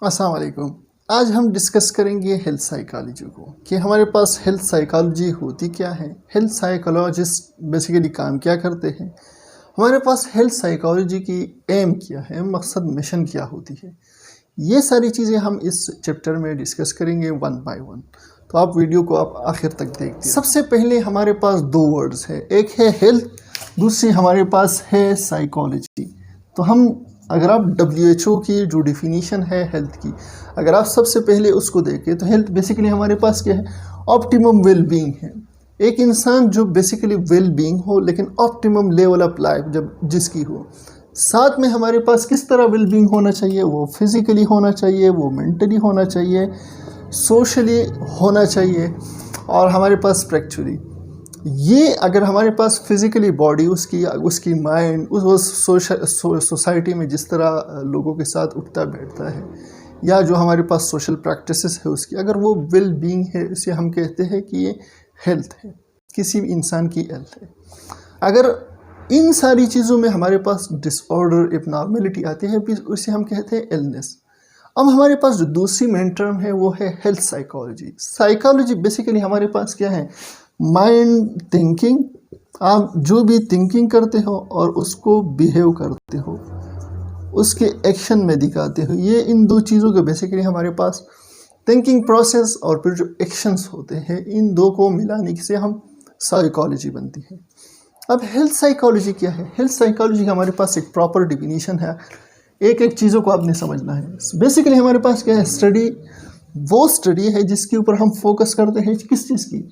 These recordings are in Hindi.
अस्सलाम वालेकुम। आज हम डिस्कस करेंगे हेल्थ साइकोलॉजी को कि हमारे पास हेल्थ साइकोलॉजी होती क्या है, हेल्थ साइकोलॉजिस्ट बेसिकली काम क्या करते हैं, हमारे पास हेल्थ साइकोलॉजी की एम क्या है, मकसद मिशन क्या होती है। ये सारी चीज़ें हम इस चैप्टर में डिस्कस करेंगे वन बाय वन। तो आप वीडियो को आप आखिर तक देखिए। सबसे पहले हमारे पास दो वर्ड्स है, एक है हेल्थ, दूसरी हमारे पास है साइकोलॉजी। तो हम अगर आप WHO की जो डिफिनीशन है हेल्थ की, अगर आप सबसे पहले उसको देखें तो हेल्थ बेसिकली हमारे पास क्या है, ऑप्टिमम वेल बीइंग है। एक इंसान जो बेसिकली वेल बीइंग हो लेकिन ऑप्टिमम लेवल ऑफ लाइफ जब जिसकी हो, साथ में हमारे पास किस तरह वेल बीइंग होना चाहिए, वो फिज़िकली होना चाहिए, वो मेंटली होना चाहिए, सोशली होना चाहिए और हमारे पास स्पिरिचुअली। ये अगर हमारे पास फिज़िकली बॉडी उसकी माइंड उस सोसाइटी में जिस तरह लोगों के साथ उठता बैठता है, या जो हमारे पास सोशल प्रैक्टिसेस है उसकी, अगर वो वेल बीइंग है, इसे हम कहते हैं कि ये हेल्थ है, किसी भी इंसान की हेल्थ है। अगर इन सारी चीज़ों में हमारे पास डिसऑर्डर एबनॉर्मलिटी आती है, उसे हम कहते हैं इलनेस। अब हमारे पास जो दूसरी मेन टर्म है वो है हेल्थ साइकोलॉजी। साइकोलॉजी बेसिकली हमारे पास क्या है, माइंड थिंकिंग, आप जो भी थिंकिंग करते हो और उसको बिहेव करते हो, उसके एक्शन में दिखाते हो, ये इन दो चीज़ों के बेसिकली हमारे पास थिंकिंग प्रोसेस और फिर जो एक्शंस होते हैं, इन दो को मिलाने से हम साइकोलॉजी बनती है। अब हेल्थ साइकोलॉजी क्या है? हेल्थ साइकोलॉजी का हमारे पास एक प्रॉपर डिफिनीशन है, एक एक चीज़ों को आपने समझना है। बेसिकली हमारे पास क्या है, स्टडी, वो स्टडी है जिसके ऊपर हम फोकस करते हैं किस चीज़ की,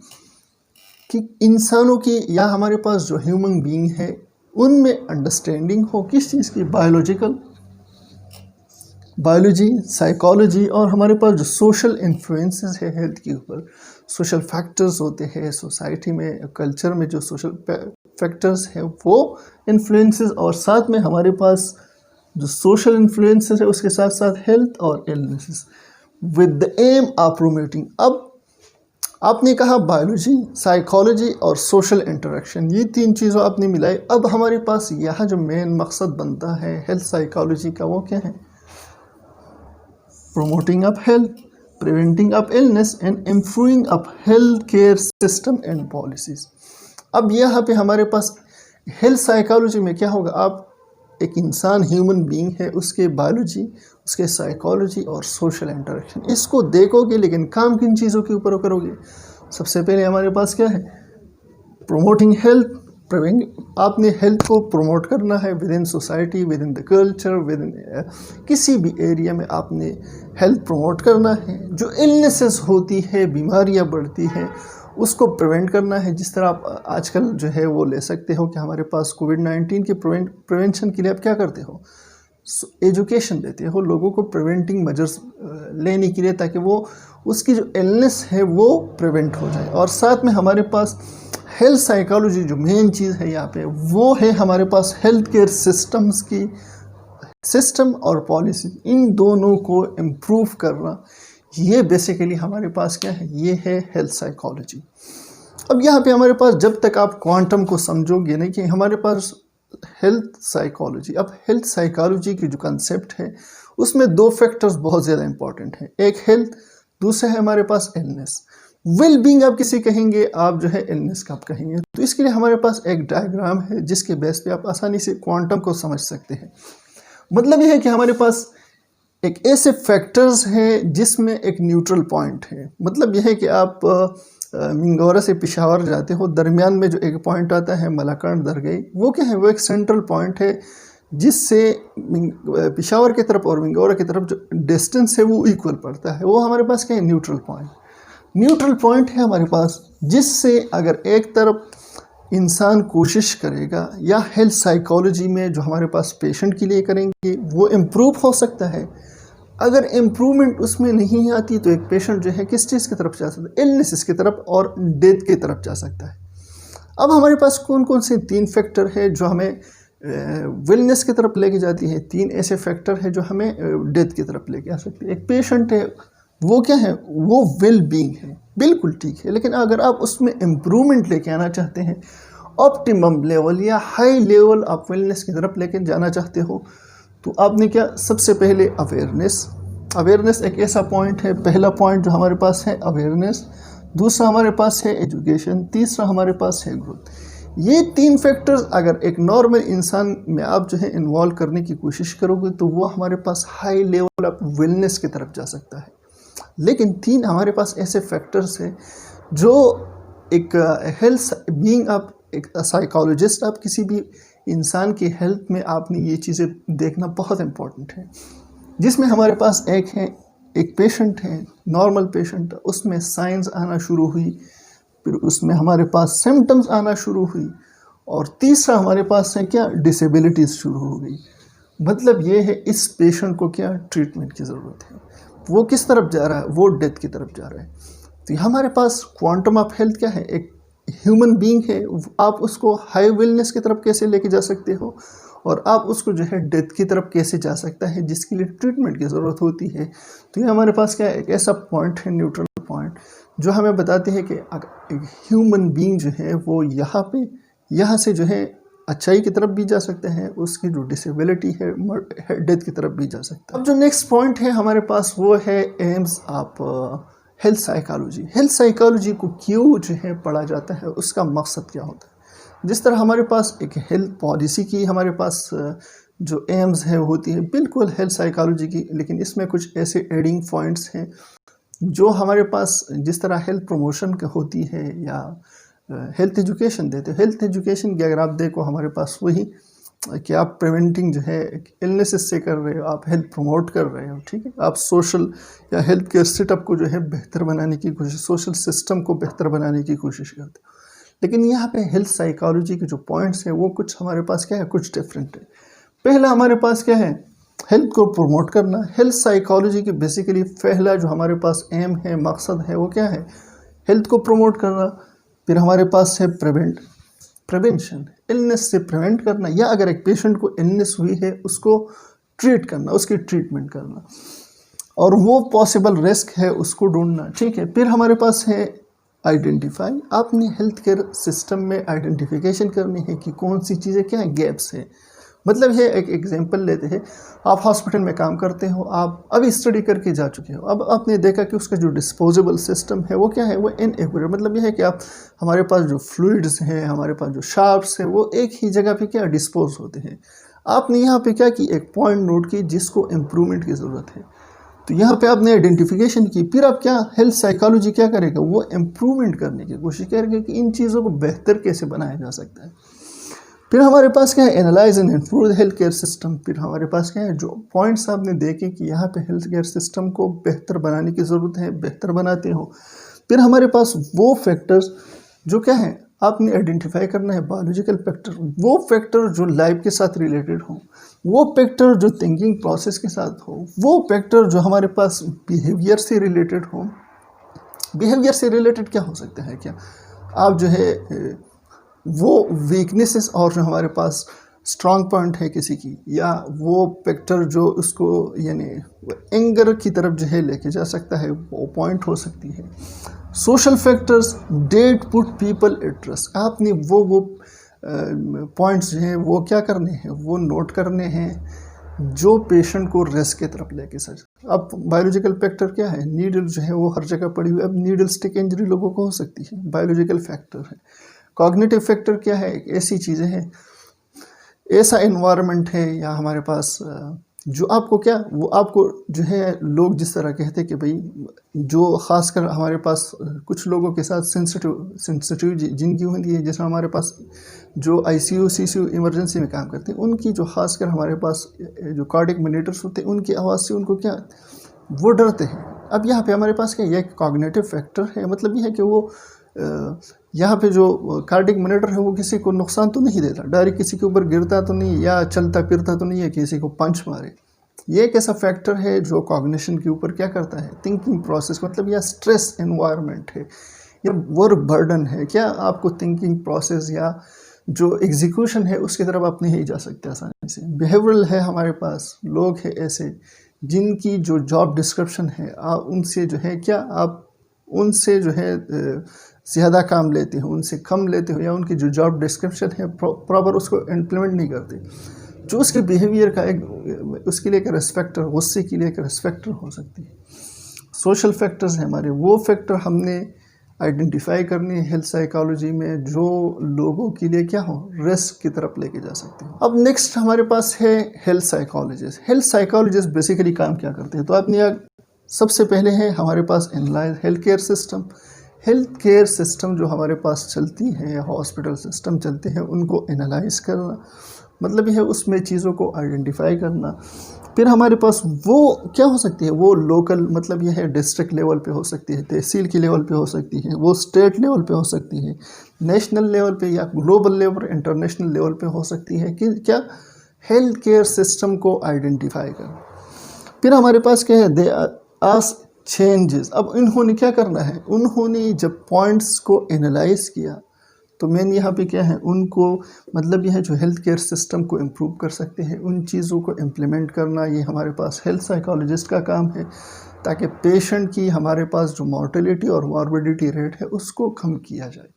कि इंसानों की या हमारे पास जो ह्यूमन बीइंग है उनमें अंडरस्टैंडिंग हो किस चीज़ की, बायोलॉजी, साइकोलॉजी, और हमारे पास जो सोशल इन्फ्लुएंसेस है हेल्थ के ऊपर, सोशल फैक्टर्स होते हैं सोसाइटी में, कल्चर में जो सोशल फैक्टर्स है वो इन्फ्लुएंसेस, और साथ में हमारे पास जो सोशल इन्फ्लुएंसेस है उसके साथ साथ हेल्थ और illnesses with the aim of promoting. अब आपने कहा बायोलॉजी, साइकोलॉजी और सोशल इंटरेक्शन, ये तीन चीज़ों आपने मिलाई। अब हमारे पास यहाँ जो मेन मकसद बनता है हेल्थ साइकोलॉजी का, वो क्या है, promoting up health, preventing up illness and improving up health care system and policies. अब यहाँ पे हमारे पास हेल्थ साइकोलॉजी में क्या होगा, आप एक इंसान ह्यूमन बीइंग है, उसके बायोलॉजी, उसके साइकोलॉजी और सोशल इंटरेक्शन, इसको देखोगे, लेकिन काम किन चीज़ों के ऊपर करोगे? सबसे पहले हमारे पास क्या है, प्रोमोटिंग हेल्थ, आपने हेल्थ को प्रमोट करना है with in society, with in the culture, with in किसी भी एरिया में आपने हेल्थ प्रमोट करना है। जो इलनेसेस होती है, बीमारियां बढ़ती हैं, उसको प्रिवेंट करना है। जिस तरह आप आजकल जो है वो ले सकते हो कि हमारे पास कोविड-19 के प्रिवेंशन के लिए आप क्या करते हो, एजुकेशन देते हो लोगों को प्रिवेंटिंग मेजर्स लेने के लिए, ताकि वो उसकी जो इलनेस है वो प्रिवेंट हो जाए। और साथ में हमारे पास हेल्थ साइकोलॉजी जो मेन चीज़ है यहाँ पे, वो है हमारे पास हेल्थ केयर सिस्टम्स की सिस्टम और पॉलिसी, इन दोनों को इम्प्रूव करना, ये बेसिकली हमारे पास क्या है, ये है हेल्थ साइकोलॉजी। अब यहाँ पे हमारे पास जब तक आप क्वांटम को समझोगे नहीं कि हमारे पास हेल्थ साइकोलॉजी, अब हेल्थ साइकोलॉजी की जो कंसेप्ट है उसमें दो फैक्टर्स बहुत ज़्यादा इंपॉर्टेंट हैं, एक हेल्थ, दूसरा है हमारे पास इलनेस। वेल बीइंग आप किसी कहेंगे, आप जो है इलनेस का आप कहेंगे। तो इसके लिए हमारे पास एक डायग्राम है जिसके बेस पे आप आसानी से क्वांटम को समझ सकते हैं। मतलब यह है कि हमारे पास एक ऐसे फैक्टर्स हैं जिसमें एक न्यूट्रल पॉइंट है। मतलब यह है कि आप मिंगोरा से पेशावर जाते हो, दरमियान में जो एक पॉइंट आता है मलाकान दरगाह, वो क्या है, वो एक सेंट्रल पॉइंट है जिससे पेशावर की तरफ और मिंगोरा की तरफ जो डिस्टेंस है वो इक्वल पड़ता है। वो हमारे पास क्या है, न्यूट्रल पॉइंट। न्यूट्रल पॉइंट है हमारे पास, जिससे अगर एक तरफ इंसान कोशिश करेगा, या हेल्थ साइकोलॉजी में जो हमारे पास पेशेंट के लिए करेंगे, वो इम्प्रूव हो सकता है। अगर इम्प्रूवमेंट उसमें नहीं आती तो एक पेशेंट जो है किस चीज़ की तरफ जा सकता है, इलनेसेस की तरफ और डेथ की तरफ जा सकता है। अब हमारे पास कौन कौन से तीन फैक्टर है जो हमें वेलनेस की तरफ लेके जाती है, तीन ऐसे फैक्टर है जो हमें डेथ की तरफ लेके आ सकते हैं। एक पेशेंट है, वो क्या है, वो वेल बीइंग है, बिल्कुल ठीक है, लेकिन अगर आप उसमें इम्प्रूवमेंट लेके आना चाहते हैं, ऑप्टिमम लेवल या हाई लेवल आप वेलनेस की तरफ लेके जाना चाहते हो, तो आपने क्या, सबसे पहले अवेयरनेस, अवेयरनेस एक ऐसा पॉइंट है, पहला पॉइंट जो हमारे पास है अवेयरनेस, दूसरा हमारे पास है एजुकेशन, तीसरा हमारे पास है ग्रोथ। ये 3 फैक्टर्स अगर एक नॉर्मल इंसान में आप जो है इन्वॉल्व करने की कोशिश करोगे तो वो हमारे पास हाई लेवल ऑफ वेलनेस की तरफ जा सकता है। लेकिन 3 हमारे पास ऐसे फैक्टर्स हैं जो एक हेल्थ बीइंग आप एक साइकोलॉजिस्ट, आप किसी भी इंसान की हेल्थ में आपने ये चीज़ें देखना बहुत इम्पोर्टेंट है। जिसमें हमारे पास एक पेशेंट है, नॉर्मल पेशेंट, उसमें साइंस आना शुरू हुई, फिर उसमें हमारे पास सिम्टम्स आना शुरू हुई, और तीसरा हमारे पास है क्या, डिसेबिलिटीज़ शुरू हो गई। मतलब ये है इस पेशेंट को क्या ट्रीटमेंट की ज़रूरत है, वो किस तरफ जा रहा है, वो डेथ की तरफ जा रहा है। तो हमारे पास क्वांटम ऑफ हेल्थ क्या है, एक ह्यूमन बीइंग है, आप उसको हाई वेलनेस की तरफ कैसे लेके जा सकते हो, और आप उसको जो है डेथ की तरफ कैसे जा सकता है जिसके लिए ट्रीटमेंट की ज़रूरत होती है। तो ये हमारे पास क्या है, एक ऐसा पॉइंट है, न्यूट्रल पॉइंट, जो हमें बताते हैं कि एक ह्यूमन बीइंग जो है वो यहाँ से जो है अच्छाई की तरफ भी जा सकता है, उसकी जो डिसेबिलिटी है डेथ की तरफ भी जा सकता है। अब जो नेक्स्ट पॉइंट है हमारे पास वो है AIIMS of health psychology. Health psychology को क्यों जो है पढ़ा जाता है, उसका मकसद क्या होता है। जिस तरह हमारे पास एक हेल्थ पॉलिसी की हमारे पास जो एम्स है होती है बिल्कुल हेल्थ साइकोलॉजी की, लेकिन इसमें कुछ ऐसे एडिंग पॉइंट्स हैं जो हमारे पास जिस तरह हेल्थ प्रमोशन होती है या हेल्थ एजुकेशन देते हैं। हेल्थ एजुकेशन की अगर आप देखो हमारे पास वही कि आप प्रिवेंटिंग जो है इलनेसेस से कर रहे हो, आप हेल्थ प्रमोट कर रहे हो, ठीक है, आप सोशल या हेल्थ केयर सेटअप को जो है बेहतर बनाने की कोशिश, सोशल सिस्टम को बेहतर बनाने की कोशिश करते हो। लेकिन यहाँ पे हेल्थ साइकोलॉजी के जो पॉइंट्स हैं वो कुछ हमारे पास क्या है, कुछ डिफरेंट है। पहला हमारे पास क्या है, हेल्थ को प्रमोट करना। हेल्थ साइकोलॉजी की बेसिकली पहला जो हमारे पास एम है, मकसद है, वो क्या है, हेल्थ को प्रमोट करना। फिर हमारे पास है प्रिवेंशन, इलनेस से प्रिवेंट करना, या अगर एक पेशेंट को इलनेस हुई है उसको ट्रीट करना, उसकी ट्रीटमेंट करना, और वो पॉसिबल रिस्क है उसको ढूंढना, ठीक है। फिर हमारे पास है आइडेंटिफाई, आपने हेल्थ केयर सिस्टम में आइडेंटिफिकेशन करनी है कि कौन सी चीज़ें क्या है, गैप्स है। मतलब ये एक एग्जांपल लेते हैं, आप हॉस्पिटल में काम करते हो, आप अभी स्टडी करके जा चुके हो, अब आपने देखा कि उसका जो डिस्पोजेबल सिस्टम है वो क्या है, वो इनएक्यूरेट। मतलब यह है कि आप हमारे पास जो फ्लूइड्स हैं, हमारे पास जो शार्प्स हैं, वो एक ही जगह पे क्या डिस्पोज होते हैं। आपने यहाँ पे क्या की, एक पॉइंट नोट की जिसको इम्प्रूवमेंट की ज़रूरत है, तो यहाँ पे आपने आइडेंटिफिकेशन की। फिर आप क्या, हेल्थ साइकोलॉजी क्या करेगा, वो इम्प्रूवमेंट करने की कोशिश करेगा कि इन चीज़ों को बेहतर कैसे बनाया जा सकता है। फिर हमारे पास क्या है, analyse and improve health care system. फिर हमारे पास क्या है, जो पॉइंट्स आपने देखे कि यहाँ पे हेल्थ केयर सिस्टम को बेहतर बनाने की ज़रूरत है, बेहतर बनाते हो। फिर हमारे पास वो फैक्टर्स जो क्या है, आपने आइडेंटिफाई करना है, बायोलॉजिकल फैक्टर, वो फैक्टर जो लाइफ के साथ रिलेटेड हो, वो फैक्टर जो थिंकिंग प्रोसेस के साथ हो, वो फैक्टर जो हमारे पास बिहेवियर से रिलेटेड हो। बिहेवियर से रिलेटेड क्या हो सकता है, क्या आप जो है वो वीकनेसेस और जो हमारे पास स्ट्रॉन्ग पॉइंट है किसी की, या वो फैक्टर जो उसको यानी एंगर की तरफ जो है लेके जा सकता है, वो पॉइंट हो सकती है। Social factors that put people at risk, आपने वो पॉइंट्स जो हैं वो क्या करने हैं, वो नोट करने हैं जो पेशेंट को रिस्क की तरफ लेके सर। अब बायोलॉजिकल फैक्टर क्या है, नीडल जो है वो हर जगह पड़ी हुई है, अब नीडल स्टिक इंजरी लोगों को हो सकती है, बायोलॉजिकल फैक्टर है। कॉग्निटिव फैक्टर क्या है, ऐसी चीज़ें हैं, ऐसा एनवायरनमेंट है, या हमारे पास जो आपको क्या, वो आपको जो है लोग जिस तरह कहते हैं कि भाई जो ख़ासकर हमारे पास कुछ लोगों के साथ सेंसिटिव जिनकी होती है, जैसे हमारे पास जो ICU CCU इमरजेंसी में काम करते हैं, उनकी जो ख़ासकर हमारे पास जो कार्डिक मॉनिटर्स होते हैं, उनकी आवाज़ से उनको क्या, वो डरते हैं। अब यहाँ पे हमारे पास क्या, यह कॉग्निटिव फैक्टर है। मतलब यह है कि वो यहाँ पे जो कार्डिक मॉनिटर है वो किसी को नुकसान तो नहीं देता, डायरेक्ट किसी के ऊपर गिरता तो नहीं, या चलता फिरता तो नहीं है किसी को पंच मारे। ये एक ऐसा फैक्टर है जो कॉग्निशन के ऊपर क्या करता है, थिंकिंग प्रोसेस, मतलब या स्ट्रेस एनवायरनमेंट है, या वर्क बर्डन है, क्या आपको थिंकिंग प्रोसेस या जो एग्जीक्यूशन है उसकी तरफ आप नहीं जा सकते आसानी से। बिहेवियरल है, हमारे पास लोग हैं ऐसे जिनकी जो जॉब डिस्क्रिप्शन है, आप उनसे जो है क्या, आप उनसे जो है ज़्यादा काम लेते हो, उनसे कम लेते हो, या उनकी जो जॉब डिस्क्रिप्शन है प्रॉपर उसको इम्प्लीमेंट नहीं करते। जो उसके बिहेवियर का एक, उसके लिए एक रिस्पेक्टर, गुस्से के लिए एक रिस्पेक्टर हो सकती है। सोशल फैक्टर्स हैं हमारे, वो फैक्टर हमने आइडेंटिफाई करनी है हेल्थ साइकोलॉजी में, जो लोगों के लिए क्या हो, रिस्क की तरफ लेके जा सकते हैं। अब नेक्स्ट हमारे पास है health psychologist. Health psychologist basically काम क्या करते हैं, तो आपने सबसे पहले है हमारे पास analyse health care system. Health care system जो हमारे पास चलती हैं, हॉस्पिटल सिस्टम चलते हैं, उनको एनालाइज करना, मतलब यह है उसमें चीज़ों को आइडेंटिफाई करना। फिर हमारे पास वो क्या हो सकती है, वो लोकल, मतलब यह है डिस्ट्रिक्ट लेवल पे हो सकती है, तहसील की लेवल पे हो सकती है, वो स्टेट लेवल पे हो सकती है, नेशनल लेवल पे या ग्लोबल लेवल, इंटरनेशनल लेवल पे हो सकती है, कि क्या हेल्थ केयर सिस्टम को आइडेंटिफाई करना। फिर हमारे पास क्या है, दे आस्क चेंजेस। अब इन्होंने क्या करना है, उन्होंने जब पॉइंट्स को एनालाइज किया तो मेन यहाँ पे क्या है, उनको मतलब यह है जो हेल्थ केयर सिस्टम को इम्प्रूव कर सकते हैं, उन चीज़ों को इम्प्लीमेंट करना, ये हमारे पास हेल्थ साइकोलॉजिस्ट का काम है, ताकि पेशेंट की हमारे पास जो मॉर्टेलिटी और मॉर्बिडिटी रेट है उसको कम किया जाए।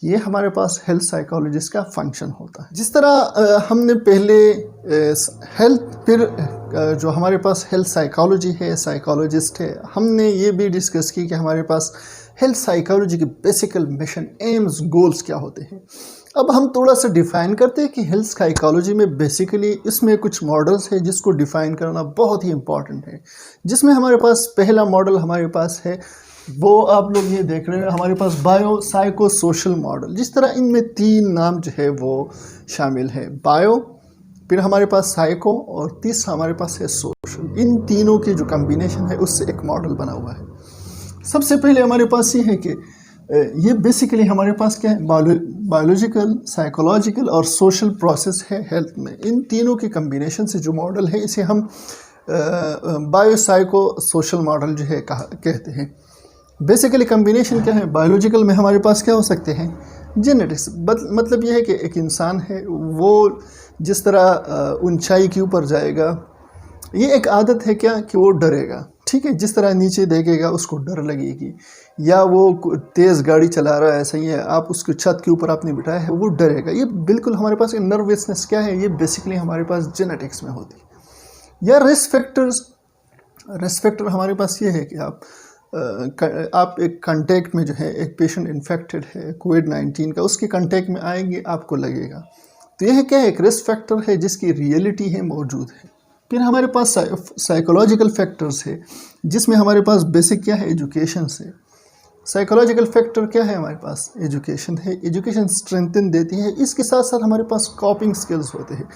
ये हमारे पास हेल्थ साइकोलॉजिस्ट का फंक्शन होता है। जिस तरह हमने पहले हेल्थ, फिर जो हमारे पास हेल्थ साइकोलॉजी है, साइकोलॉजिस्ट है, हमने ये भी डिस्कस की कि हमारे पास हेल्थ साइकोलॉजी के बेसिकल मिशन, एम्स, गोल्स क्या होते हैं। अब हम थोड़ा सा डिफ़ाइन करते हैं कि हेल्थ साइकोलॉजी में बेसिकली इसमें कुछ मॉडल्स है जिसको डिफ़ाइन करना बहुत ही इम्पॉर्टेंट है। जिसमें हमारे पास पहला मॉडल हमारे पास है, वो आप लोग ये देख रहे हैं, हमारे पास बायो साइको सोशल मॉडल। जिस तरह इनमें 3 नाम जो है वो शामिल है, बायो, फिर हमारे पास साइको और तीसरा हमारे पास है सोशल। इन तीनों की जो कम्बिनेशन है उससे एक मॉडल बना हुआ है। सबसे पहले हमारे पास ये है कि ये बेसिकली हमारे पास क्या है, बायोलॉजिकल, साइकोलॉजिकल और सोशल प्रोसेस है हेल्थ में। इन तीनों के कम्बिनेशन से जो मॉडल है इसे हम बायो साइको सोशल मॉडल जो है कहते हैं। बेसिकली कम्बिनेशन क्या है, बायोलॉजिकल में हमारे पास क्या हो सकते हैं, जेनेटिक्स, मतलब यह है कि एक इंसान है, वो जिस तरह ऊंचाई के ऊपर जाएगा, ये एक आदत है क्या कि वो डरेगा, ठीक है, जिस तरह नीचे देखेगा उसको डर लगेगी, या वो तेज़ गाड़ी चला रहा है, सही है, आप उसको छत के ऊपर आपने बिठाया है, वो डरेगा। ये बिल्कुल हमारे पास नर्वसनेस क्या है, ये बेसिकली हमारे पास जेनेटिक्स में होती है। या रिस्क फैक्टर हमारे पास ये है कि आप एक कांटेक्ट में जो है, एक पेशेंट इन्फेक्टेड है कोविड-19 का, उसके कांटेक्ट में आएंगे, आपको लगेगा, तो यह क्या है, एक रिस्क फैक्टर है जिसकी रियलिटी है, मौजूद है। फिर हमारे पास साइकोलॉजिकल फैक्टर्स है, जिसमें हमारे पास बेसिक क्या है, एजुकेशन से। साइकोलॉजिकल फैक्टर क्या है, हमारे पास एजुकेशन है, एजुकेशन स्ट्रेंथन देती है। इसके साथ साथ हमारे पास कॉपिंग स्किल्स होते हैं।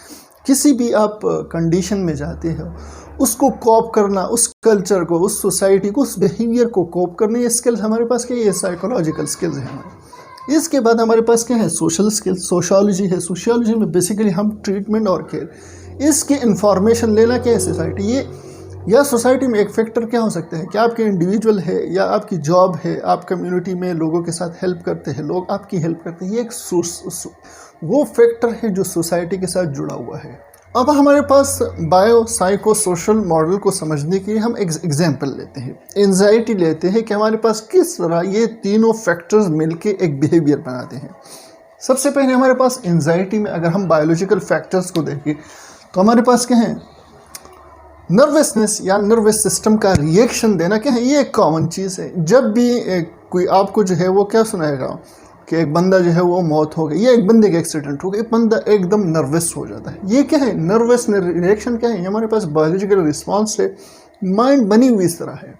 किसी भी आप कंडीशन में जाते हो, उसको कॉप करना, उस कल्चर को, उस सोसाइटी को, उस बिहेवियर को कॉप करने, ये स्किल्स हमारे पास क्या है, ये साइकोलॉजिकल स्किल्स हैं हमारे। इसके बाद हमारे पास क्या है, सोशल स्किल्स, सोशियोलॉजी है। सोशियोलॉजी में बेसिकली हम ट्रीटमेंट और केयर, इसकी इंफॉर्मेशन लेना क्या है सोसाइटी, ये या सोसाइटी में एक फैक्टर क्या हो सकता है कि आपके इंडिविजुअल है या आपकी जॉब है, आप कम्युनिटी में लोगों के साथ हेल्प करते हैं, लोग आपकी हेल्प करते हैं, ये एक वो फैक्टर है जो सोसाइटी के साथ जुड़ा हुआ है। अब हमारे पास बायो साइको सोशल मॉडल को समझने के लिए हम एग्जाम्पल लेते हैं, एंजाइटी लेते हैं कि हमारे पास किस तरह ये तीनों फैक्टर्स मिलके एक बिहेवियर बनाते हैं। सबसे पहले हमारे पास एंजाइटी में अगर हम बायोलॉजिकल फैक्टर्स को देखें तो हमारे पास क्या है, नर्वसनेस या नर्वस सिस्टम का रिएक्शन देना क्या है, ये एक कॉमन चीज़ है। जब भी कोई आपको जो है वो क्या सुनाएगा कि एक बंदा जो है वो मौत हो गई, या एक बंदे का एक्सीडेंट हो गया, एक बंदा एकदम नर्वस हो जाता है, ये क्या है, नर्वस रिएक्शन क्या है, ये हमारे पास बायोलॉजिकल रिस्पॉन्स है, माइंड बनी हुई इस तरह है।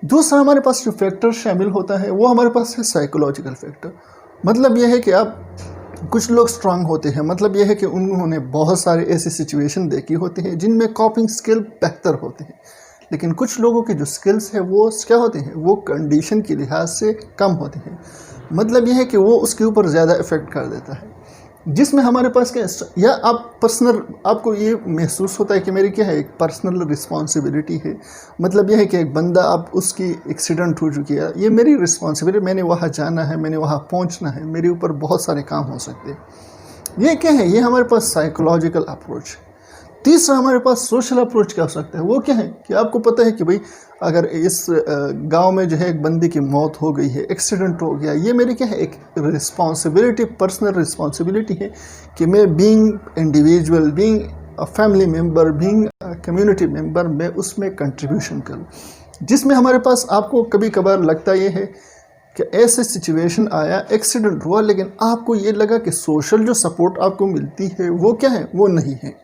दूसरा हमारे पास जो फैक्टर शामिल होता है वो हमारे पास है साइकोलॉजिकल फैक्टर। मतलब यह है कि आप, कुछ लोग स्ट्रांग होते हैं, मतलब यह है कि उन्होंने बहुत सारे ऐसे सिचुएशन देखी होती हैं जिनमें कॉपिंग स्किल बेहतर होते हैं, लेकिन कुछ लोगों के जो स्किल्स हैं वो क्या होते हैं, वो कंडीशन के लिहाज से कम होते हैं। मतलब यह है कि वो उसके ऊपर ज़्यादा इफ़ेक्ट कर देता है, जिसमें हमारे पास क्या, या आप पर्सनल, आपको ये महसूस होता है कि मेरी क्या है, एक पर्सनल रिस्पॉन्सिबिलिटी है। मतलब यह है कि एक बंदा, आप उसकी एक्सीडेंट हो चुकी है, ये मेरी रिस्पॉन्सिबिलिटी, मैंने वहाँ जाना है, मैंने वहाँ पहुँचना है, मेरे ऊपर बहुत सारे काम हो सकते हैं। ये क्या है, ये हमारे पास साइकोलॉजिकल अप्रोच है। तीसरा हमारे पास सोशल अप्रोच क्या हो सकता है, वो क्या है कि आपको पता है कि भाई अगर इस गांव में जो है एक बंदे की मौत हो गई है, एक्सीडेंट हो गया, ये मेरी क्या है, एक रिस्पॉन्सिबिलिटी, पर्सनल रिस्पॉन्सिबिलिटी है कि मैं being individual, being a family member, being a community member, मैं उसमें कंट्रीब्यूशन करूँ, जिसमें हमारे पास आपको कभी कभार लगता ये है कि ऐसे सिचुएशन आया, एक्सीडेंट हुआ, लेकिन आपको ये लगा कि सोशल जो सपोर्ट आपको मिलती है वो क्या है, वो नहीं है।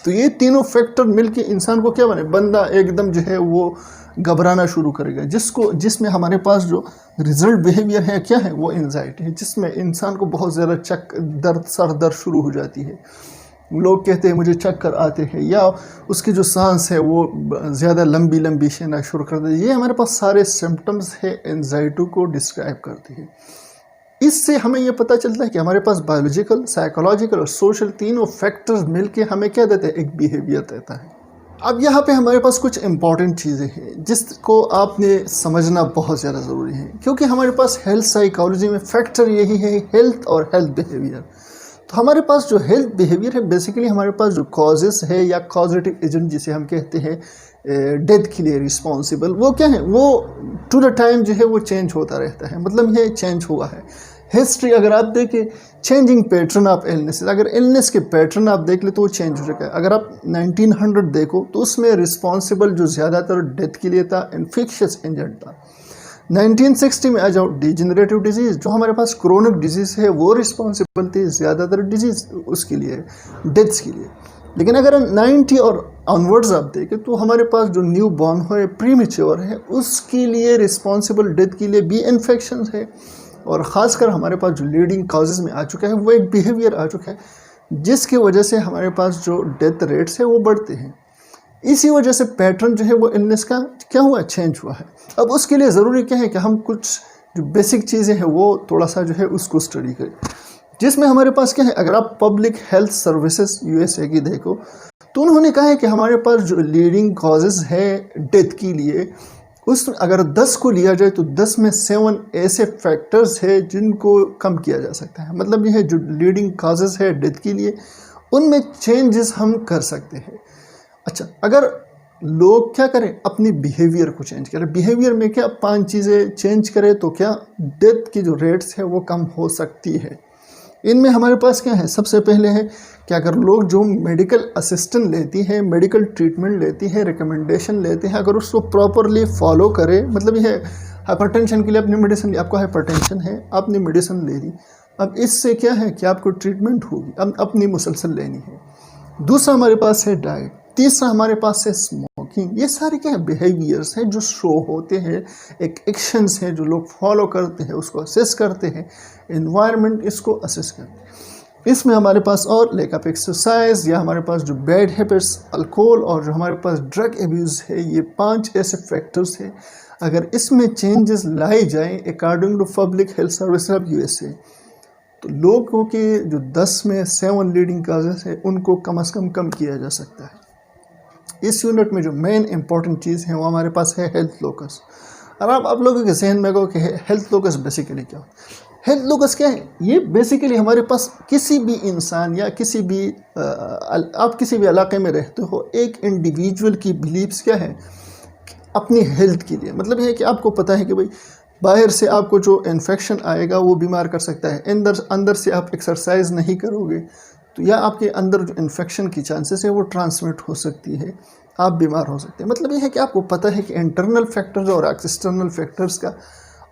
तो ये तीनों फैक्टर मिलके इंसान को क्या बने, बंदा एकदम जो है वो घबराना शुरू करेगा, जिसमें हमारे पास जो रिजल्ट बिहेवियर है क्या है, वो एंजाइटी है, जिसमें इंसान को बहुत ज़्यादा सर दर्द शुरू हो जाती है। लोग कहते हैं मुझे चक्कर आते हैं, या उसकी जो सांस है वो ज़्यादा लंबी लंबी लेना शुरू कर देती है। ये हमारे पास सारे सिम्टम्स है एंजाइटी को डिस्क्राइब करती है। इससे हमें ये पता चलता है कि हमारे पास बायोलॉजिकल, साइकोलॉजिकल और सोशल तीनों फैक्टर्स मिलके हमें क्या देते हैं, एक बिहेवियर देता है। अब यहाँ पे हमारे पास कुछ इंपॉर्टेंट चीज़ें हैं जिसको आपने समझना बहुत ज़्यादा ज़रूरी है, क्योंकि हमारे पास हेल्थ साइकोलॉजी में फैक्टर यही है, हेल्थ और हेल्थ बिहेवियर। तो हमारे पास जो हेल्थ बिहेवियर है, बेसिकली हमारे पास जो कॉजेस है या कॉजेटिव एजेंट जिसे हम कहते हैं डेथ के लिए रिस्पॉन्सिबल, वो क्या है, वो टू द टाइम जो है वो चेंज होता रहता है। मतलब ये चेंज हुआ है हिस्ट्री, अगर आप देखें चेंजिंग पैटर्न ऑफ इलनेस, अगर इलनेस के पैटर्न आप देख ले तो वो चेंज हो चुका है। अगर आप 1900 देखो तो उसमें रिस्पॉन्सिबल जो ज़्यादातर डेथ के लिए था, इन्फेक्शियस एजेंट था। 1960 में आ जाओ, डिजेनरेटिव डिजीज़, जो हमारे पास क्रोनिक डिजीज़ है वो रिस्पॉन्सिबल थी ज़्यादातर डिजीज़ उसके लिए, डेथ्स के लिए। लेकिन अगर 90 और ऑनवर्ड्स आप देखें तो हमारे पास जो न्यू बॉर्न है, प्रीमेच्योर है, उसके लिए रिस्पॉन्सिबल डेथ के लिए भी इन्फेक्शन है। और ख़ासकर हमारे पास जो लीडिंग काजेज़ में आ चुका है वो एक बिहेवियर आ चुका है, जिसकी वजह से हमारे पास जो डेथ रेट्स है वो बढ़ते हैं। इसी वजह से पैटर्न जो है वो इलनेस का क्या हुआ, चेंज हुआ है। अब उसके लिए ज़रूरी क्या है कि हम कुछ जो बेसिक चीज़ें हैं वो थोड़ा सा जो है उसको स्टडी करें, जिसमें हमारे पास क्या है, अगर आप पब्लिक हेल्थ सर्विसेज यूएसए की देखो तो उन्होंने कहा है कि हमारे पास जो लीडिंग कॉजेज़ है डेथ के लिए, उस अगर 10 को लिया जाए तो 10 में 7 ऐसे फैक्टर्स है जिनको कम किया जा सकता है। मतलब यह जो लीडिंग काजेज़ है डेथ के लिए, उनमें चेंजेस हम कर सकते हैं। अच्छा, अगर लोग क्या करें, अपनी बिहेवियर को चेंज करें। बिहेवियर में क्या 5 चीज़ें चेंज करें तो क्या डेथ की जो रेट्स है वो कम हो सकती है। इनमें हमारे पास क्या है, सबसे पहले है कि अगर लोग जो मेडिकल असिस्टेंट लेती हैं, मेडिकल ट्रीटमेंट लेती है, रिकमेंडेशन लेते हैं, अगर उसको प्रॉपरली फॉलो करें, मतलब ये है हाइपरटेंशन के लिए अपनी मेडिसिन, आपको हाइपरटेंशन है, आपने मेडिसिन ले ली, अब इससे क्या है कि आपको ट्रीटमेंट होगी, अब अपनी मुसलसल लेनी है। दूसरा हमारे पास है डाइट, तीसरा हमारे पास है स्मोकिंग। ये सारे क्या है, बिहेवियर्स हैं जो शो होते हैं, एक एक्शंस हैं जो लोग फॉलो करते हैं, उसको असेस करते हैं, एनवायरनमेंट इसको असेस करते हैं। इसमें हमारे पास और लैक ऑफ एक्सरसाइज, या हमारे पास जो बैड हैबिट्स, अल्कोहल, और जो हमारे पास ड्रग एब्यूज़ है, ये 5 ऐसे फैक्टर्स हैं। अगर इसमें चेंजेस लाई जाएँ according to public health service of USA, तो लोगों के जो 10 में 7 लीडिंग काजेस है उनको कम से कम किया जा सकता है। इस यूनिट में जो मेन इंपॉर्टेंट चीज़ है वो हमारे पास है हेल्थ लोकस। और आप लोगों के जहन में कहो कि हेल्थ लोकस बेसिकली क्या होता है, हेल्थ लोकस क्या है, ये बेसिकली हमारे पास किसी भी इंसान या किसी भी आप किसी भी इलाके में रहते हो, एक इंडिविजुअल की बिलीव्स क्या है अपनी हेल्थ के लिए। मतलब ये है कि आपको पता है कि भाई बाहर से आपको जो इन्फेक्शन आएगा वो बीमार कर सकता है, अंदर से आप एक्सरसाइज नहीं करोगे तो या आपके अंदर जो इन्फेक्शन की चांसेस है वो ट्रांसमिट हो सकती है, आप बीमार हो सकते हैं। मतलब ये है कि आपको पता है कि इंटरनल फैक्टर्स और एक्सटर्नल फैक्टर्स का,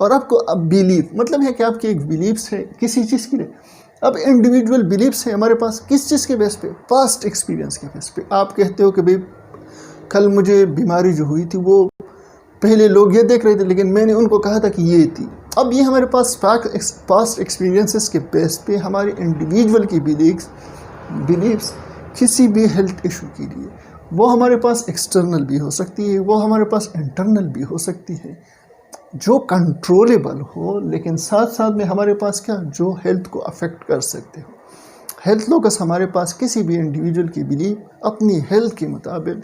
और आपको अब बिलीफ, मतलब है कि आपकी एक बिलीव्स है किसी चीज़ के लिए। अब इंडिविजुअल बिलीव्स है हमारे पास किस चीज़ के बेस पे, पास्ट एक्सपीरियंस के बेस पे। आप कहते हो कि भाई कल मुझे बीमारी जो हुई थी वो पहले लोग ये देख रहे थे लेकिन मैंने उनको कहा था कि ये थी। अब ये हमारे पास पास्ट एक्सपीरियंसेस के बेस पे हमारे इंडिविजुअल की बिलीव्स किसी भी हेल्थ इशू के लिए, वो हमारे पास एक्सटर्नल भी हो सकती है, वो हमारे पास इंटरनल भी हो सकती है, जो कंट्रोलेबल हो, लेकिन साथ साथ में हमारे पास क्या जो हेल्थ को अफेक्ट कर सकते हो। हेल्थ लोकस हमारे पास किसी भी इंडिविजुअल की बिलीव अपनी हेल्थ के मुताबिक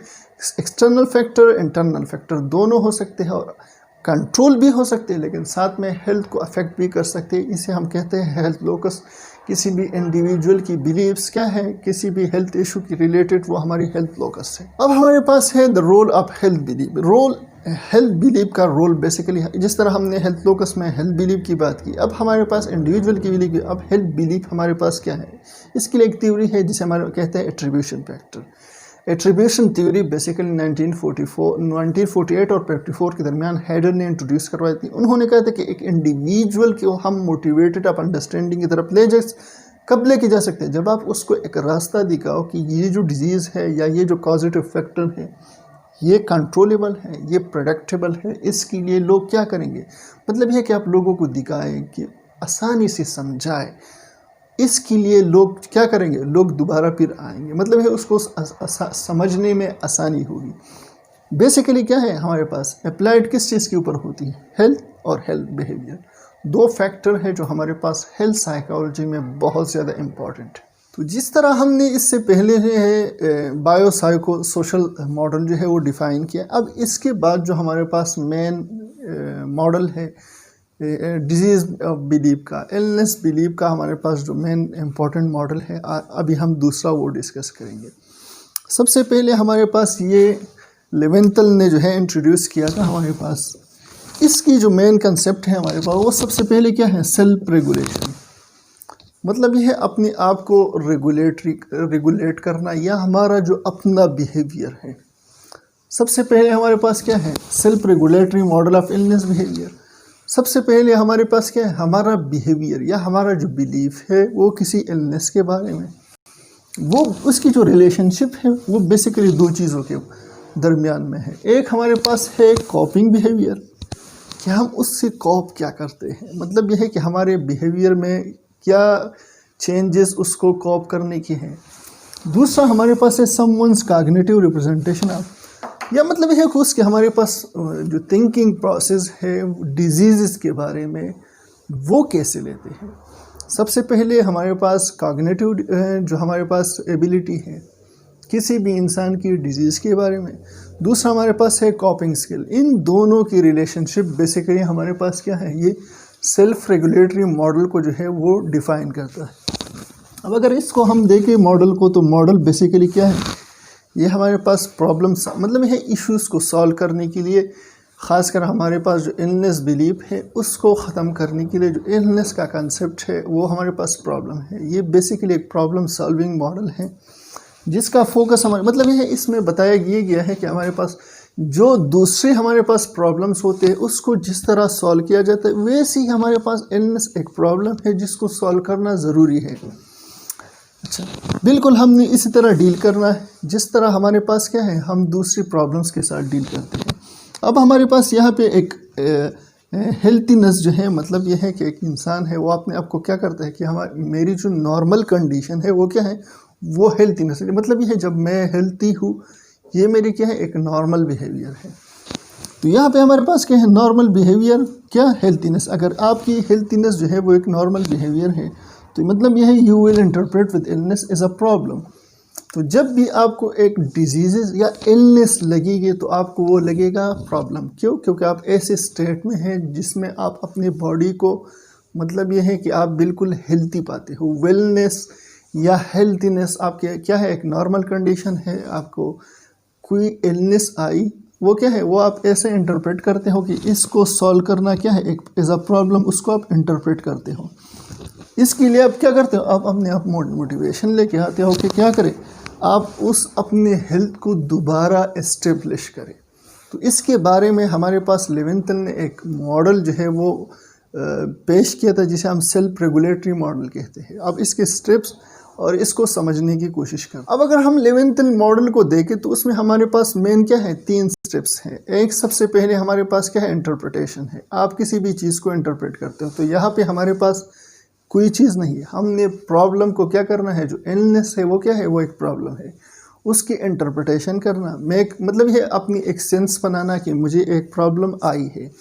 एक्सटर्नल फैक्टर, इंटरनल फैक्टर दोनों हो सकते हैं, और कंट्रोल भी हो सकते हैं, लेकिन साथ में हेल्थ को अफेक्ट भी कर सकते हैं। इसे हम कहते हैं हेल्थ लोकस। किसी भी इंडिविजुअल की बिलीव्स क्या है किसी भी हेल्थ इशू की रिलेटेड, वो हमारी हेल्थ लोकस है। अब हमारे पास है the role of health belief. Role health belief का रोल बेसिकली, जिस तरह हमने हेल्थ लोकस में हेल्थ बिलीव की बात की, अब हमारे पास इंडिविजुअल की बिलीव की, अब हेल्थ बिलीव हमारे पास क्या है, इसके लिए एक थ्योरी है जिसे हमारे कहते हैं attribution factor. Attribution theory basically 1948 और 54 के दरमियान हैडर ने इंट्रोड्यूस करवाई थी। उन्होंने कहा था कि एक इंडिविजुअल को हम मोटिवेटेड ऑफ अंडरस्टैंडिंग की तरफ ले जाए, कब लेके जा सकते हैं, जब आप उसको एक रास्ता दिखाओ कि ये जो डिजीज़ है या ये जो कॉजेटिव फैक्टर है ये कंट्रोलेबल है, ये प्रेडिक्टेबल है, इसके लिए लोग क्या करेंगे। मतलब यह कि आप लोगों को दिखाएं कि आसानी से समझाएं, इसके लिए लोग क्या करेंगे, लोग दोबारा फिर आएंगे। मतलब है उसको समझने में आसानी होगी। बेसिकली क्या है हमारे पास अप्लाइड किस चीज़ के ऊपर होती है, हेल्थ और हेल्थ बिहेवियर, दो फैक्टर है जो हमारे पास हेल्थ साइकोलॉजी में बहुत ज़्यादा इम्पॉर्टेंट है। तो जिस तरह हमने इससे पहले जो है बायो साइको सोशल मॉडल जो है वो डिफ़ाइन किया, अब इसके बाद जो हमारे पास मेन मॉडल है डिजीज़ बिलीव का, इलनेस बिलीव का, हमारे पास जो मेन इम्पॉर्टेंट मॉडल है, अभी हम दूसरा वो डिस्कस करेंगे। सबसे पहले हमारे पास ये लेवेंथल ने जो है इंट्रोड्यूस किया था हमारे पास। इसकी जो मेन कंसेप्ट है हमारे पास वो सबसे पहले क्या है, सेल्फ रेगुलेशन। मतलब यह है अपने आप को रेगुलेट करना या हमारा जो अपना बिहेवियर है। सबसे पहले हमारे पास क्या है, self regulatory model of illness behaviour. सबसे पहले हमारे पास क्या है, हमारा बिहेवियर या हमारा जो बिलीफ है वो किसी इलनेस के बारे में, वो उसकी जो रिलेशनशिप है वो बेसिकली दो चीज़ों के दरमियान में है। एक हमारे पास है कॉपिंग बिहेवियर, कि हम उससे कॉप क्या करते हैं, मतलब यह है कि हमारे बिहेवियर में क्या चेंजेस उसको कॉप करने की हैं। दूसरा हमारे पास है समवंस कॉग्निटिव रिप्रेजेंटेशन ऑफ, या मतलब यह है कि उसके हमारे पास जो थिंकिंग प्रोसेस है डिजीज़ के बारे में वो कैसे लेते हैं। सबसे पहले हमारे पास कॉग्निटिव जो हमारे पास एबिलिटी है किसी भी इंसान की डिजीज़ के बारे में, दूसरा हमारे पास है कॉपिंग स्किल। इन दोनों की रिलेशनशिप बेसिकली हमारे पास क्या है, ये सेल्फ रेगुलेटरी मॉडल को जो है वो डिफ़ाइन करता है। अब अगर इसको हम देखें मॉडल को, तो मॉडल बेसिकली क्या है, ये हमारे पास प्रॉब्लम्स मतलब है इश्यूज़ को सॉल्व करने के लिए, ख़ासकर हमारे पास जो इलनेस बिलीफ है उसको ख़त्म करने के लिए जो इलनेस का कंसेप्ट है वो हमारे पास प्रॉब्लम है। ये बेसिकली एक प्रॉब्लम सॉल्विंग मॉडल है जिसका फोकस हमारे मतलब यह है, इसमें बताया ये गया है कि हमारे पास जो दूसरे हमारे पास प्रॉब्लम्स होते हैं उसको जिस तरह सॉल्व किया जाता है, वैसे ही हमारे पास इलनेस एक प्रॉब्लम है जिसको सॉल्व करना ज़रूरी है। अच्छा, बिल्कुल हमने इसी तरह डील करना है जिस तरह हमारे पास क्या है, हम दूसरी प्रॉब्लम्स के साथ डील करते हैं। अब हमारे पास यहाँ पे एक हेल्थीनेस जो है, मतलब यह है कि एक इंसान है वो अपने आप को क्या करता है कि मेरी जो नॉर्मल कंडीशन है वो क्या है, वो हेल्थीनेस है। मतलब यह है जब मैं हेल्थी हूँ, ये मेरी क्या है, एक नॉर्मल बिहेवियर है। तो यहाँ पे हमारे पास क्या है, नॉर्मल बिहेवियर क्या, हेल्थीनेस। अगर आपकी हेल्थीनेस जो है वो एक नॉर्मल बिहेवियर है तो मतलब यह है you will interpret with illness is a problem. तो जब भी आपको एक डिजीज़ या इलनेस लगेगी तो आपको वो लगेगा प्रॉब्लम। क्यों? क्योंकि आप ऐसे स्टेट में हैं जिसमें आप अपनी बॉडी को मतलब ये है कि आप बिल्कुल हेल्थी पाते हो। वेलनेस या हेल्थीनेस आपके क्या है, एक नॉर्मल कंडीशन है। आपको कोई इलनेस आई, वो क्या है, वो आप ऐसे इंटरप्रेट करते हो कि इसको सॉल्व करना क्या है, एक एज अ प्रॉब्लम उसको आप इंटरप्रेट करते हो। इसके लिए आप क्या करते हो, आप अपने आप मोटिवेशन लेके आते हो कि क्या करें, आप उस अपने हेल्थ को दोबारा एस्टेब्लिश करें। तो इसके बारे में हमारे पास लेवेंथल ने एक मॉडल जो है वो पेश किया था जिसे हम सेल्फ रेगुलेटरी मॉडल कहते हैं। अब इसके स्टेप्स और इसको समझने की कोशिश करें। अब अगर हम लेवेंथल मॉडल को देखें तो उसमें हमारे पास मेन क्या है, 3 स्टेप्स हैं। एक सबसे पहले हमारे पास क्या है, इंटरप्रिटेशन है। आप किसी भी चीज़ को इंटरप्रेट करते हो। तो यहाँ पे हमारे पास कोई चीज़ नहीं है, हमने प्रॉब्लम को क्या करना है, जो इलनेस है वो क्या है, वो एक प्रॉब्लम है, उसकी इंटरप्रिटेशन करना। मतलब ये अपनी एक सेंस बनाना कि मुझे एक प्रॉब्लम आई है।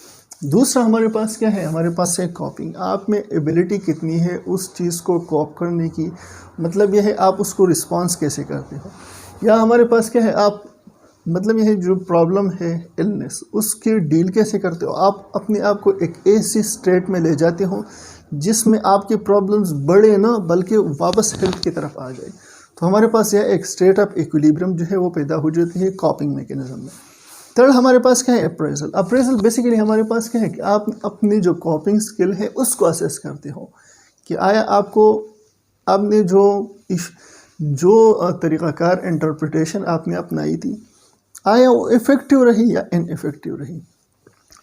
दूसरा हमारे पास क्या है, हमारे पास है कॉपिंग। आप में एबिलिटी कितनी है उस चीज़ को कॉप करने की, मतलब यह है आप उसको रिस्पॉन्स कैसे करते हो। या हमारे पास क्या है, आप मतलब यह जो प्रॉब्लम है इलनेस उसकी डील कैसे करते हो। आप अपने आप को एक ऐसी स्टेट में ले जाते हो जिसमें आपकी प्रॉब्लम्स बढ़े ना, बल्कि वापस हेल्थ की तरफ आ जाए। तो हमारे पास यह एक स्टेट ऑफ इक्विलिब्रियम जो है वो पैदा हो जाती है कॉपिंग मैकेनिज्म में। थर्ड हमारे पास क्या है, अप्रेजल। अप्रेजल बेसिकली हमारे पास क्या है कि आप अपनी जो कॉपिंग स्किल है उसको असेस करते हो कि आया आपने जो तरीक़ाकार इंटरप्रिटेशन आपने अपनाई थी, आया वो इफ़ेक्टिव रही या इनइफेक्टिव रही।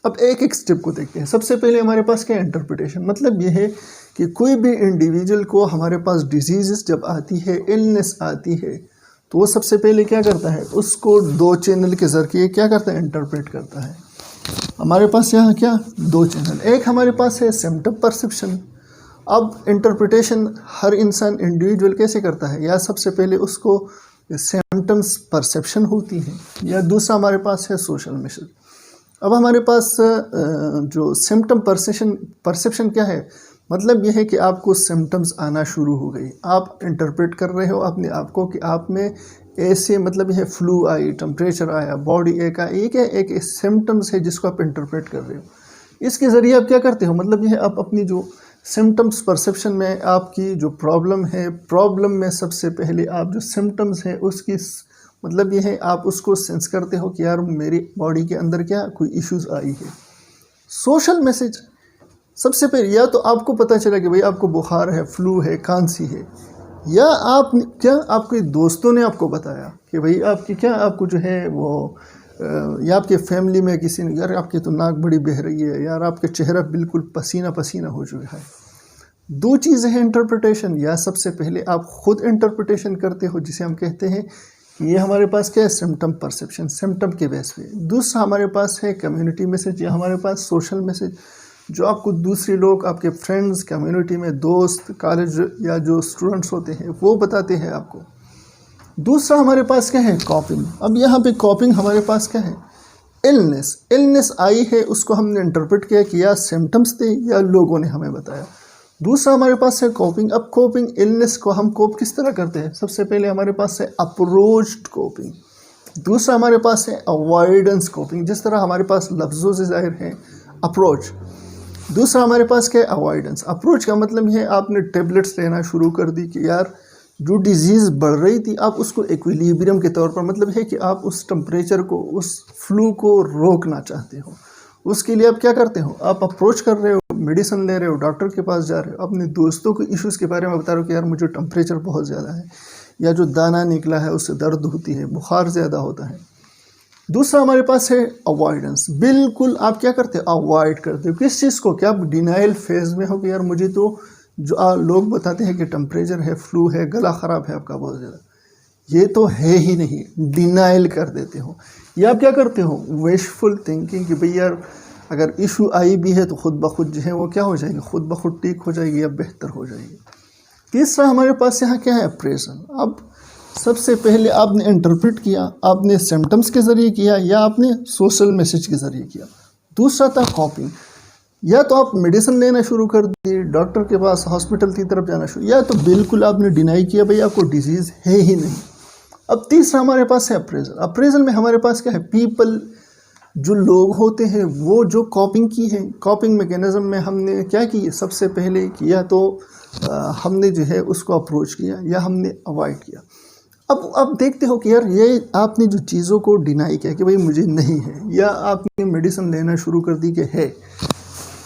अब एक एक स्टेप को देखते हैं। सबसे पहले हमारे पास क्या है, इंटरप्रिटेशन। मतलब ये है कि कोई भी इंडिविजुअल को हमारे पास डिजीज़ जब आती है, इलनेस आती है, तो वो सबसे पहले क्या करता है, उसको दो चैनल के ज़रिए क्या करता है, इंटरप्रेट करता है। हमारे पास यहाँ क्या दो चैनल, एक हमारे पास है सिम्पटम परसेप्शन। अब इंटरप्रिटेशन हर इंसान इंडिविजुअल कैसे करता है, या सबसे पहले उसको सिम्पटम्स परसेप्शन होती है, या दूसरा हमारे पास है सोशल मैसेज। अब हमारे पास जो सिम्पटम परसेप्शन क्या है, मतलब यह है कि आपको सिम्पटम्स आना शुरू हो गई, आप इंटरप्रेट कर रहे हो अपने आप को कि आप में ऐसे, मतलब यह फ्लू आई, टेम्परेचर आया, बॉडी एक आई, एक सिम्पटम्स है जिसको आप इंटरप्रेट कर रहे हो। इसके ज़रिए आप क्या करते हो, मतलब यह आप अपनी जो सिम्पटम्स परसेप्शन में आपकी जो प्रॉब्लम है, प्रॉब्लम में सबसे पहले आप जो सिम्पटम्स है उसकी मतलब ये है आप उसको सेंस करते हो कि यार मेरी बॉडी के अंदर क्या कोई इश्यूज़ आई है। सोशल मैसेज सबसे पहले, या तो आपको पता चला कि भाई आपको बुखार है, फ्लू है, खांसी है, या आपके दोस्तों ने आपको बताया कि भाई आपको जो है वो या आपके फैमिली में किसी ने, यार आपकी तो नाक बड़ी बह रही है, यार आपके चेहरा बिल्कुल पसीना पसीना हो चुका है। दो चीज़ें हैं इंटरप्रिटेशन, या सबसे पहले आप खुद इंटरप्रिटेशन करते हो जिसे हम कहते हैं ये हमारे पास क्या है, सिम्पटम परसेप्शन, सिम्पटम के बेस पे। दूसरा हमारे पास है कम्युनिटी मैसेज, या हमारे पास सोशल मैसेज, जो आपको दूसरे लोग, आपके फ्रेंड्स, कम्युनिटी में दोस्त, कॉलेज या जो स्टूडेंट्स होते हैं वो बताते हैं आपको। दूसरा हमारे पास क्या है, कॉपिंग। अब यहाँ पे कॉपिंग हमारे पास क्या है, इलनेस आई है, उसको हमने इंटरप्रेट किया कि या सिम्टम्स थे या लोगों ने हमें बताया। दूसरा हमारे पास है कोपिंग। अब कोपिंग, इलनेस को हम कोप किस तरह करते हैं, सबसे पहले हमारे पास है अप्रोच्ड कोपिंग। दूसरा हमारे पास है अवॉइडेंस कोपिंग, जिस तरह हमारे पास लफ्ज़ों से ज़ाहिर है अप्रोच। दूसरा हमारे पास क्या है, अवॉइडेंस। अप्रोच का मतलब है आपने टेबलेट्स लेना शुरू कर दी कि यार जो डिजीज़ बढ़ रही थी आप उसको इक्विलिब्रियम के तौर पर, मतलब है कि आप उस टेम्परेचर को, उस फ्लू को रोकना चाहते हो। उसके लिए आप क्या करते हो, आप अप्रोच कर रहे हो, मेडिसिन ले रहे हो, डॉक्टर के पास जा रहे हो, अपने दोस्तों के इश्यूज़ के बारे में बता रहे हो कि यार मुझे टेम्परेचर बहुत ज़्यादा है, या जो दाना निकला है उससे दर्द होती है, बुखार ज़्यादा होता है। दूसरा हमारे पास है अवॉइडेंस। बिल्कुल आप क्या करते हो, अवॉइड करते हो किस चीज़ को, क्या आप डिनाइल फेज में हो कि यार मुझे तो जो लोग बताते हैं कि टेम्परेचर है, फ्लू है, गला ख़राब है आपका बहुत ज़्यादा, ये तो है ही नहीं, डिनाइल कर देते हो। या आप क्या करते हो, विशफुल थिंकिंग कि भाई यार अगर इशू आई भी है तो खुद ब खुद जो है वो क्या हो जाएगी, खुद ब खुद ठीक हो जाएगी या बेहतर हो जाएगी। तीसरा हमारे पास यहाँ क्या है, अप्रेजल। अब सबसे पहले आपने इंटरप्रेट किया, आपने सिम्टम्स के ज़रिए किया या आपने सोशल मैसेज के ज़रिए किया। दूसरा था कॉपिंग, या तो आप मेडिसिन लेना शुरू कर दिए, डॉक्टर के पास, हॉस्पिटल की तरफ जाना शुरू, या तो बिल्कुल आपने डिनाई किया भाई आपको डिजीज़ है ही नहीं। अब तीसरा हमारे पास है अप्रेजल। अप्रेजल में हमारे पास क्या है, पीपल, जो लोग होते हैं वो जो कॉपिंग की है, कॉपिंग मैकेनिज़्म में हमने क्या की, सबसे पहले किया तो हमने जो है उसको अप्रोच किया या हमने अवॉइड किया। अब देखते हो कि यार ये आपने जो चीज़ों को डिनाई किया कि भाई मुझे नहीं है, या आपने मेडिसिन लेना शुरू कर दी कि है,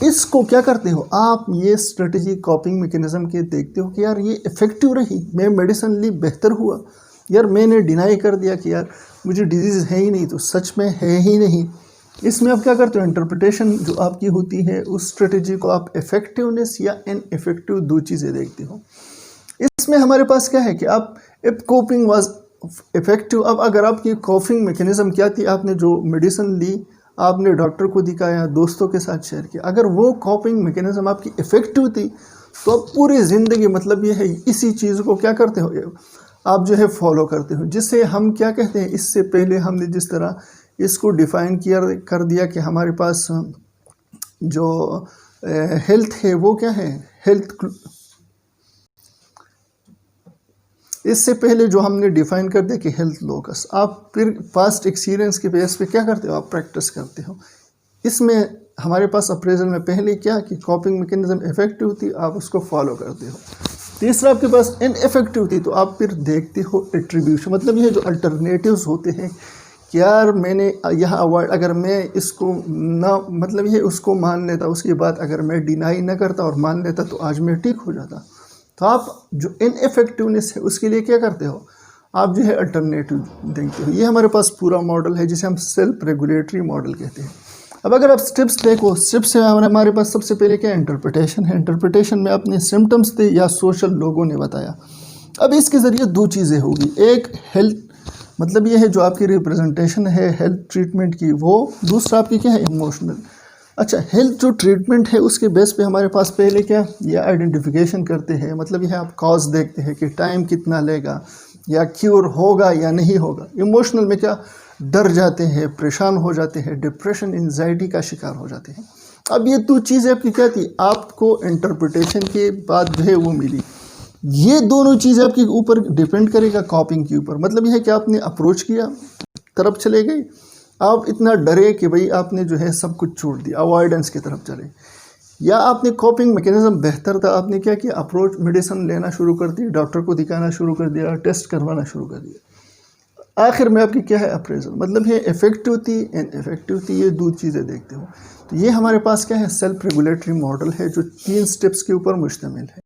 इसको क्या करते हो आप, ये स्ट्रेटजी कॉपिंग मैकेनिज़्म के देखते हो कि यार ये इफ़ेक्टिव रही, मैं मेडिसिन ली, बेहतर हुआ, यार मैंने डिनाई कर दिया कि यार मुझे डिजीज़ है ही नहीं, तो सच में है ही नहीं। इसमें आप क्या करते हो, इंटरप्रिटेशन जो आपकी होती है उस स्ट्रेटजी को आप इफ़ेक्टिवनेस या इनइफेक्टिव दो चीज़ें देखते हो। इसमें हमारे पास क्या है कि आप, इफ कोपिंग वाज इफ़ेक्टिव, अब अगर आपकी कॉपिंग मैकेनिज़्म क्या थी, आपने जो मेडिसिन ली, आपने डॉक्टर को दिखाया, दोस्तों के साथ शेयर किया, अगर वो कॉपिंग मैकेनिज़्म आपकी इफ़ेक्टिव थी तो आप पूरी ज़िंदगी, मतलब ये है इसी चीज़ को क्या करते हो आप जो है फॉलो करते हो, जिससे हम क्या कहते हैं, इससे पहले हमने जिस तरह इसको डिफ़ाइन कर दिया कि हमारे पास जो हेल्थ है वो क्या है, हेल्थ, इससे पहले जो हमने डिफ़ाइन कर दिया कि हेल्थ लोकस, आप फिर पास्ट एक्सपीरियंस के बेस पे क्या करते हो, आप प्रैक्टिस करते हो। इसमें हमारे पास अप्रेजल में पहले क्या कि कॉपिंग मैकेनिज़्म इफ़ेक्टिव थी, आप उसको फॉलो करते हो। तीसरा आपके पास इनइफेक्टिव थी, तो आप फिर देखते हो एट्रीब्यूशन, मतलब ये जो अल्टरनेटिव्स होते हैं कि यार मैंने यह अवॉइड, अगर मैं इसको ना मतलब ये उसको मान लेता, उसके बाद अगर मैं डिनाई ना करता और मान लेता तो आज मैं ठीक हो जाता। तो आप जो इनइफेक्टिवनेस है उसके लिए क्या करते हो, आप जो है अल्टरनेटिव देखते हो। ये हमारे पास पूरा मॉडल है जिसे हम सेल्फ रेगुलेटरी मॉडल कहते हैं। अब अगर आप स्टेप्स देखो, स्टेप्स में हमारे पास सबसे पहले क्या इंटरप्रिटेशन है। इंटरप्रिटेशन में अपने सिम्टम्स थे या सोशल लोगों ने बताया। अब इसके ज़रिए दो चीज़ें होगी, एक हेल्थ मतलब ये है जो आपकी रिप्रेजेंटेशन है हेल्थ ट्रीटमेंट की वो, दूसरा आपकी क्या है इमोशनल। अच्छा, हेल्थ जो ट्रीटमेंट है उसके बेस पे हमारे पास पहले क्या ये आइडेंटिफिकेशन करते हैं, मतलब यह आप कॉज देखते हैं कि टाइम कितना लेगा या क्योर होगा या नहीं होगा। इमोशनल में क्या डर जाते हैं, परेशान हो जाते हैं, डिप्रेशन एंजाइटी का शिकार हो जाते हैं। अब ये दो चीज़ें आपकी क्या थी, आपको इंटरप्रिटेशन के बाद जो है वो मिली। ये दोनों चीज़ें आपके ऊपर डिपेंड करेगा कॉपिंग के ऊपर। मतलब यह है कि आपने अप्रोच किया, तरफ चले गए, आप इतना डरे कि भाई आपने जो है सब कुछ छोड़ दिया, अवॉइडेंस की तरफ चले, या आपने कॉपिंग मैकेनिज्म बेहतर था, आपने क्या किया अप्रोच मेडिसिन लेना शुरू कर दी, डॉक्टर को दिखाना शुरू कर दिया, टेस्ट करवाना शुरू कर दिया। आखिर में आपकी क्या है अप्रेजल, मतलब ये इफेक्टिव थी इनइफेक्टिव थी, ये दो चीज़ें देखते हो। तो ये हमारे पास क्या है सेल्फ रेगुलेटरी मॉडल है जो 3 स्टेप्स के ऊपर मुश्तमिल है।